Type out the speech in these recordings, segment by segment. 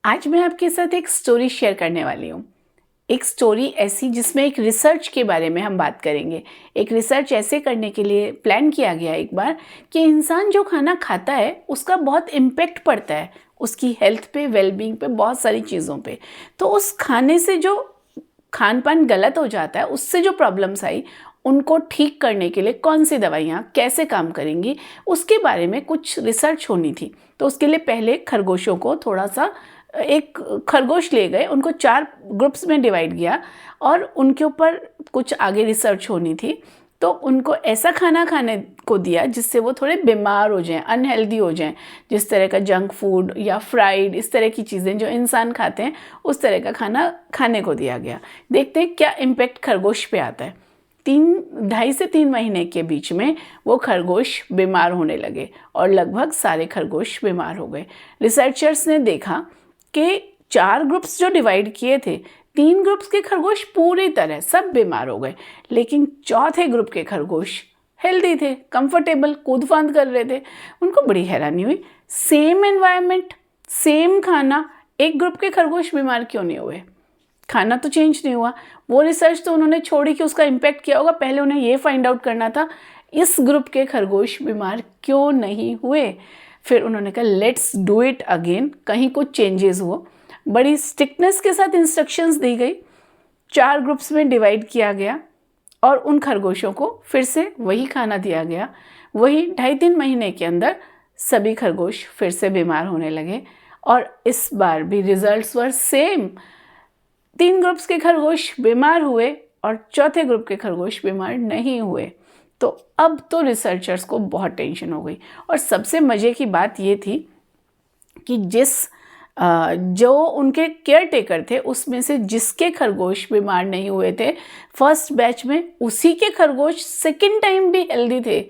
आज मैं आपके साथ एक स्टोरी शेयर करने वाली हूँ। एक स्टोरी ऐसी जिसमें एक रिसर्च के बारे में हम बात करेंगे। एक रिसर्च ऐसे करने के लिए प्लान किया गया एक बार कि इंसान जो खाना खाता है उसका बहुत इम्पेक्ट पड़ता है उसकी हेल्थ पे, वेलबींग पे, बहुत सारी चीज़ों पे। तो उस खाने से जो खान पान गलत हो जाता है, उससे जो प्रॉब्लम्स आई, उनको ठीक करने के लिए कौन सी दवाइयाँ कैसे काम करेंगी, उसके बारे में कुछ रिसर्च होनी थी। तो उसके लिए पहले खरगोशों को थोड़ा सा एक खरगोश ले गए, उनको 4 ग्रुप्स में डिवाइड किया और उनके ऊपर कुछ आगे रिसर्च होनी थी। तो उनको ऐसा खाना खाने को दिया जिससे वो थोड़े बीमार हो जाएं, अनहेल्दी हो जाएं। जिस तरह का जंक फूड या फ्राइड, इस तरह की चीज़ें जो इंसान खाते हैं, उस तरह का खाना खाने को दिया गया। देखते हैं क्या इम्पेक्ट खरगोश पे आता है। 2.5 से 3 महीने के बीच में वो खरगोश बीमार होने लगे और लगभग सारे खरगोश बीमार हो गए। रिसर्चर्स ने देखा कि 4 ग्रुप्स जो डिवाइड किए थे, 3 ग्रुप्स के खरगोश पूरी तरह सब बीमार हो गए, लेकिन चौथे ग्रुप के खरगोश हेल्दी थे, कंफर्टेबल, कूद फांद कर रहे थे। उनको बड़ी हैरानी हुई, सेम एनवायरनमेंट, सेम खाना, एक ग्रुप के खरगोश बीमार क्यों नहीं हुए? खाना तो चेंज नहीं हुआ। वो रिसर्च तो उन्होंने छोड़ी कि उसका इम्पैक्ट क्या होगा, पहले उन्हें ये फाइंड आउट करना था इस ग्रुप के खरगोश बीमार क्यों नहीं हुए। फिर उन्होंने कहा लेट्स डू इट अगेन, कहीं कुछ चेंजेस हो। बड़ी स्ट्रिक्टनेस के साथ इंस्ट्रक्शंस दी गई, 4 ग्रुप्स में डिवाइड किया गया और उन खरगोशों को फिर से वही खाना दिया गया। वही 2.5-3 महीने के अंदर सभी खरगोश फिर से बीमार होने लगे और इस बार भी रिजल्ट्स वर सेम। 3 ग्रुप्स के खरगोश बीमार हुए और चौथे ग्रुप के खरगोश बीमार नहीं हुए। तो अब तो रिसर्चर्स को बहुत टेंशन हो गई और सबसे मज़े की बात ये थी कि जो उनके केयर टेकर थे उसमें से जिसके खरगोश बीमार नहीं हुए थे फर्स्ट बैच में, उसी के खरगोश सेकंड टाइम भी हेल्दी थे,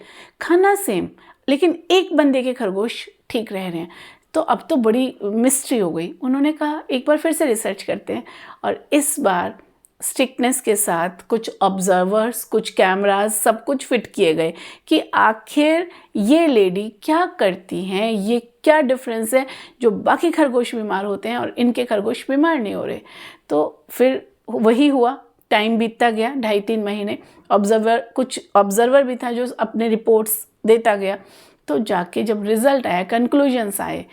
खाना सेम, लेकिन एक बंदे के खरगोश ठीक रह रहे हैं। तो अब तो बड़ी मिस्ट्री हो गई। उन्होंने कहा एक बार फिर से रिसर्च करते हैं और इस बार स्ट्रिक्टनेस के साथ कुछ ऑब्जर्वर्स, कुछ कैमरास, सब कुछ फिट किए गए कि आखिर ये लेडी क्या करती हैं, ये क्या डिफरेंस है जो बाकी खरगोश बीमार होते हैं और इनके खरगोश बीमार नहीं हो रहे। तो फिर वही हुआ, टाइम बीतता गया, 2.5-3 महीने। कुछ ऑब्जर्वर भी था जो अपने रिपोर्ट्स देता गया। तो जाके जब रिज़ल्ट आया, कंक्लूजन्स आए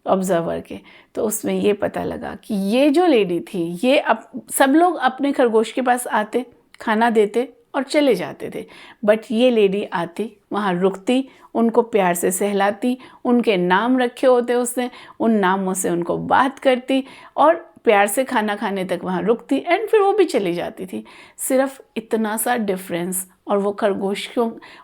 ऑब्जर्वर के, तो उसमें ये पता लगा कि ये जो लेडी थी, ये सब लोग अपने खरगोश के पास आते, खाना देते और चले जाते थे, बट ये लेडी आती, वहाँ रुकती, उनको प्यार से सहलाती, उनके नाम रखे होते उसने, उन नामों से उनको बात करती और प्यार से खाना खाने तक वहाँ रुकती एंड फिर वो भी चली जाती थी। सिर्फ इतना सा डिफरेंस और वो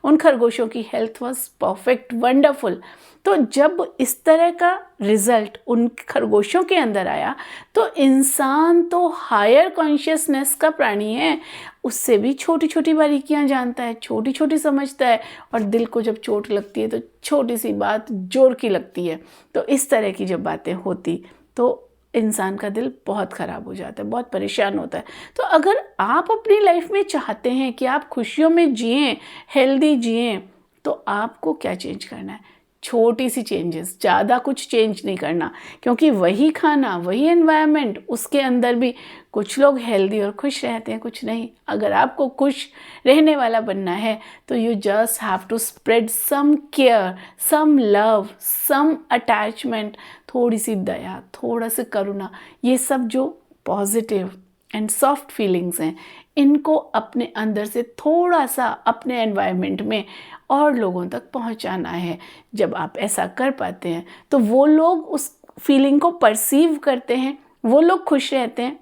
उन खरगोशों की हेल्थ वाज परफेक्ट, वंडरफुल। तो जब इस तरह का रिज़ल्ट उन खरगोशों के अंदर आया तो इंसान तो हायर कॉन्शियसनेस का प्राणी है, उससे भी छोटी छोटी बारीकियां जानता है, छोटी छोटी समझता है और दिल को जब चोट लगती है तो छोटी सी बात जोर की लगती है। तो इस तरह की जब बातें होती तो इंसान का दिल बहुत ख़राब हो जाता है, बहुत परेशान होता है। तो अगर आप अपनी लाइफ में चाहते हैं कि आप खुशियों में जिएं, हेल्दी जिएं, तो आपको क्या चेंज करना है? छोटी सी चेंजेस, ज़्यादा कुछ चेंज नहीं करना, क्योंकि वही खाना, वही एनवायरनमेंट, उसके अंदर भी कुछ लोग हेल्दी और खुश रहते हैं, कुछ नहीं। अगर आपको खुश रहने वाला बनना है तो you just have to spread some care, some love, some attachment, थोड़ी सी दया, थोड़ा सा करुणा। ये सब जो पॉजिटिव एंड सॉफ्ट फीलिंग्स हैं, इनको अपने अंदर से थोड़ा सा अपने एनवायरनमेंट में और लोगों तक पहुंचाना है। जब आप ऐसा कर पाते हैं तो वो लोग उस फीलिंग को परसीव करते हैं, वो लोग खुश रहते हैं,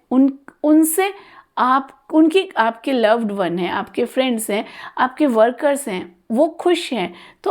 उनसे आपके लव्ड वन हैं, आपके फ्रेंड्स हैं, आपके वर्कर्स हैं, वो खुश हैं, तो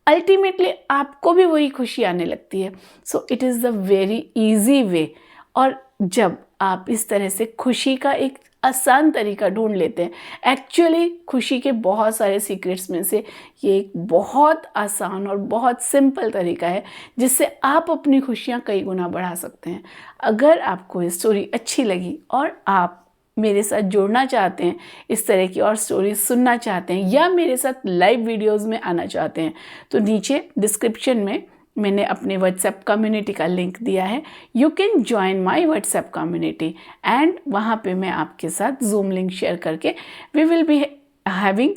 अल्टीमेटली आपको भी वही खुशी आने लगती है। So it is the very easy way. और जब आप इस तरह से खुशी का एक आसान तरीका ढूंढ लेते हैं, एक्चुअली खुशी के बहुत सारे सीक्रेट्स में से ये एक बहुत आसान और बहुत सिंपल तरीका है जिससे आप अपनी खुशियाँ कई गुना बढ़ा सकते हैं। अगर आपको ये स्टोरी अच्छी लगी और आप मेरे साथ जुड़ना चाहते हैं, इस तरह की और स्टोरीज सुनना चाहते हैं या मेरे साथ लाइव वीडियोस में आना चाहते हैं, तो नीचे डिस्क्रिप्शन में मैंने अपने व्हाट्सएप कम्युनिटी का लिंक दिया है। You can join my WhatsApp community and वहाँ पे मैं आपके साथ जूम लिंक शेयर करके we will be having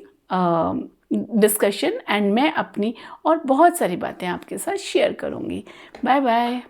discussion and मैं अपनी और बहुत सारी बातें आपके साथ शेयर करूँगी। Bye bye.